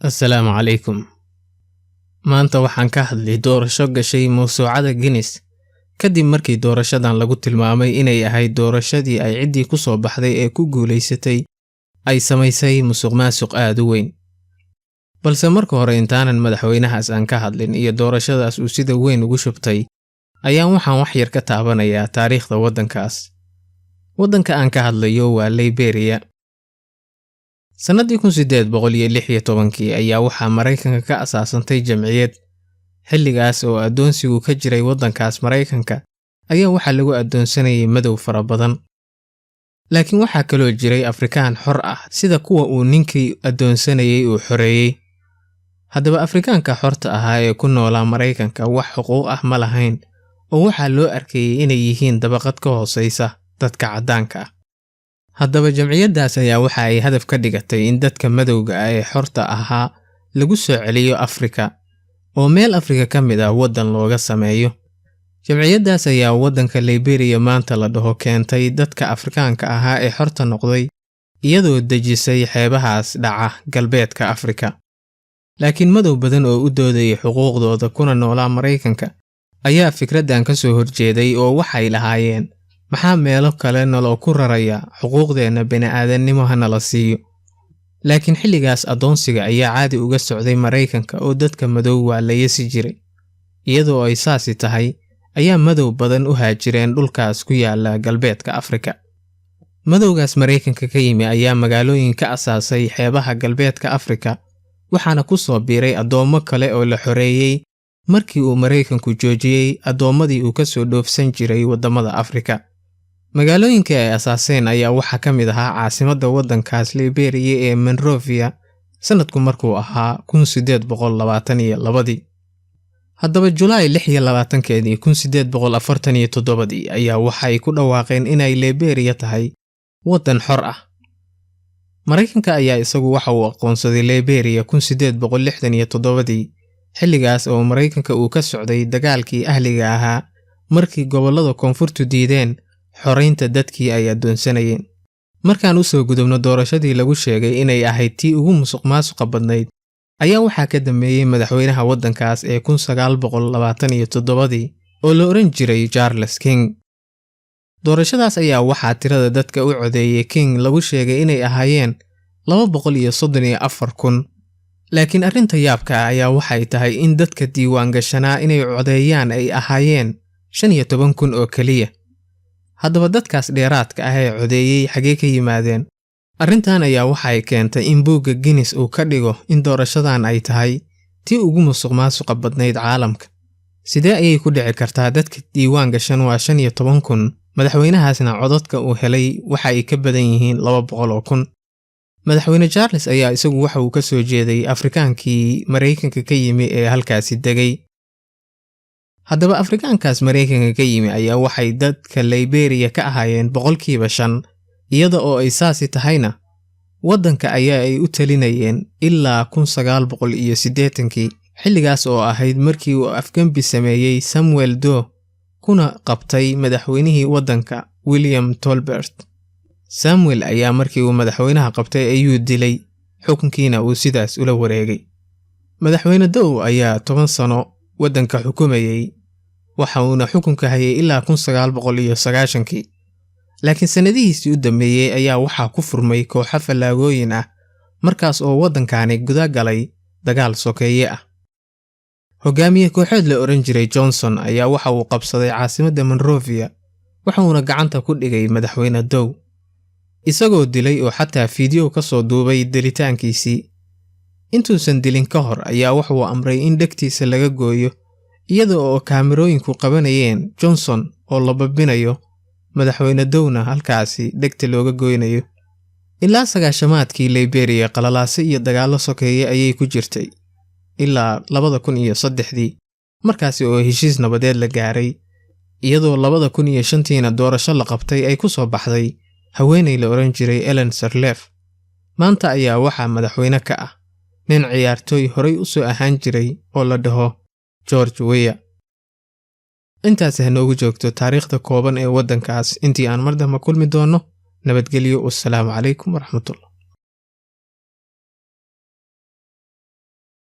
Assalaamu calaykum. Maanta waxaan ka hadlay doorasho gashay mawsuucada Guinness kadib markii doorashadan lagu tilmaamay inay ahayd doorashadii ay ciddii ku soo baxday ee ku guuleysatay ay samaysay musuqmaasuq aad u weyn. Balse marka hore intaanan madaxweynahaas aan ka hadlin iyo doorashadaas uu sida weyn ugu shubtay, ayaan waxaan wax yar ka taabanayaa taariikhda waddankaas. Waddanka aan ka hadlayo waa Liberia. Sanadii 1816 ayaa waxaa Mareykanka ka asaasantay jamciyad. Xilligaas oo adoonsigu ka jiray waddankaas Mareykanka ayaa waxaa lagu adoonsanayay madow fara badan. Laakiin waxaa kaloo jiray Afrikaan xor ah sida kuwa uu ninkii adoonsanayay uu xoreeyay. Haddaba Afrikaanka xorta ahaa ee ku noolaa Mareykanka wax xuquuq ah ma lahayn oo waxaa loo arkayay inay yihiin dabaqad ka hooseysa dadka caddaanka ah. Haddaba jamciyaddaas ayaa waxa ay hadaf ka dhigatay in dadka madowga ah ee xorta ahaa lagu soo celiyo Afrika oo meel Afrika ka mid ah waddan looga sameeyo. Jamciyaddaas ayaa waddanka Liberia maanta la dhaho keentay dadka Afrikaanka ahaa ee xorta noqday iyadoo dejisay xeebahaas dhaca galbeedka Afrika. Laakiin madow badan oo u doodayay xuquuqdooda kuna noolaa Mareykanka ayaa fikraddan ka soo horjeeday oo waxay lahaayeen maxaa meelo kale naloo ku raraya xuquuqdeena bini'aadannimo hana la siiyo. Laakiin xilligaas adoonsiga ayaa caadi uga socday Mareykanka oo dadka madow waa la yeesi jiray. Iyadoo ay saasi tahay ayaa madow badan u haajireen dhulkaas ku yaala galbeedka Afrika. Madowgaas Mareykanka ka yimi ayaa magaalooyin ka asaasay xeebaha galbeedka Afrika, waxaana ku soo biiray adoomo kale oo la xoreeyay markii uu Mareykanku joojiyay adoomadii uu ka soo dhoofsan jiray wadamada Afrika. Magaalooyinka ay asaaseen ayaa waxaa ka mid ahaa caasimadda waddankaas Liberia ee Monrovia sanadku markuu ahaa 1822. Haddaba Julaay 26, 1847 ayaa waxay ku dhawaaqeen inay Liberia tahay waddan xor ah. Mareykanka ayaa isagu waxa uu aqoonsaday Liberia 1867 xilligaas oo Mareykanka uu ka socday dagaalkii ahliga ahaa markii gobollada koonfurtu diideen xoreynta dadkii ay adoonsanayeen. Markaan u soo gudubno doorashadii lagu sheegay inay ahayd tii ugu musuqmaasuqa badnayd ayaa waxaa ka dambeeyay madaxweynaha waddankaas ee 1927 oo la oran jiray Charles King. Doorashadaas ayaa waxaa tirada dadka u codeeyay King lagu sheegay inay ahaayeen 234,000. Laakiin arrinta yaabka ah ayaa waxay tahay in dadka diiwaan gashanaa inay codeeyaan ay ahaayeen 15,000 oo kaliya. Haddaba dadkaas dheeraadka ah ee codeeyay xagee ka yimaadeen? Arrintan ayaa waxay keentay in buugga Guinness uu ka dhigo in doorashadan ay tahay tii ugu musuqmaasuqa badnayd caalamka. Sidee ayay ku dhici kartaa dadka diiwaan gashan waa 15,000, madaxweynahaasna codadka uu helay waxa ay ka badan yihiin 200,000. Madaxweyne Charles ayaa isagu waxa uu ka soo jeeday Afrikaankii Mareykanka ka yimi ee halkaasi degay. Haddaba Afrikaankaas Mareykanka ka yimi ayaa waxay dadka Liberia ka ahaayeen 5%, iyada oo ay saasi tahayna waddanka ayaa ay u talinayeen ilaa 1980 xilligaas oo ahayd markii uu afgembi sameeyay Samuel Doe kuna qabtay madaxweynihii waddanka William Tolbert. Samuel ayaa markii uu madaxweynaha qabtay ayuu dilay, xukunkiina uu sidaas ula wareegay. Madaxweyne Doe ayaa 10 sano waddanka xukumayay, waxa uuna xukunka hayay ilaa 1990. Laakiin sanadihiisii u dambeeyay ayaa waxaa ku furmay kooxo fallaagooyin ah markaas oo waddankaani guda galay dagaal sokeeye ah. Hogaamiye kooxeed la oran jiray Johnson ayaa waxa uu qabsaday caasimadda Monrovia, waxa uuna gacanta ku dhigay madaxweyne Doe, isagoo dilay oo xataa fiidiyoo ka soo duubay dilitaankiisii. Intuusan dilin ka hor ayaa waxa uu amray in dhegtiisa laga gooyo iyada oo kaamirooyinku qabanayeen Johnson oo la babinayo, madaxweyne Doe-na halkaasi dhegta looga goynayo. Ilaa 90maadkii Liberia qalalaase iyo dagaallo sokeeye ayay ku jirtay ilaa 2003 markaasi oo heshiis nabadeed la gaaray, iyadoo 2005 doorasho la qabtay ay ku soo baxday haweeney la oran jiray Ellen Sirleaf. Maanta ayaa waxaa madaxweyne ka ah nin ciyaartooy horay u soo ahaan jiray oo la dhaho George Weah. Intaas ha noogu joogto taariikhda kooban ee waddankaas intii aan mar dambe kulmi doono. nabadgelyo. Wassalaamu calaykum waraxmatullaah.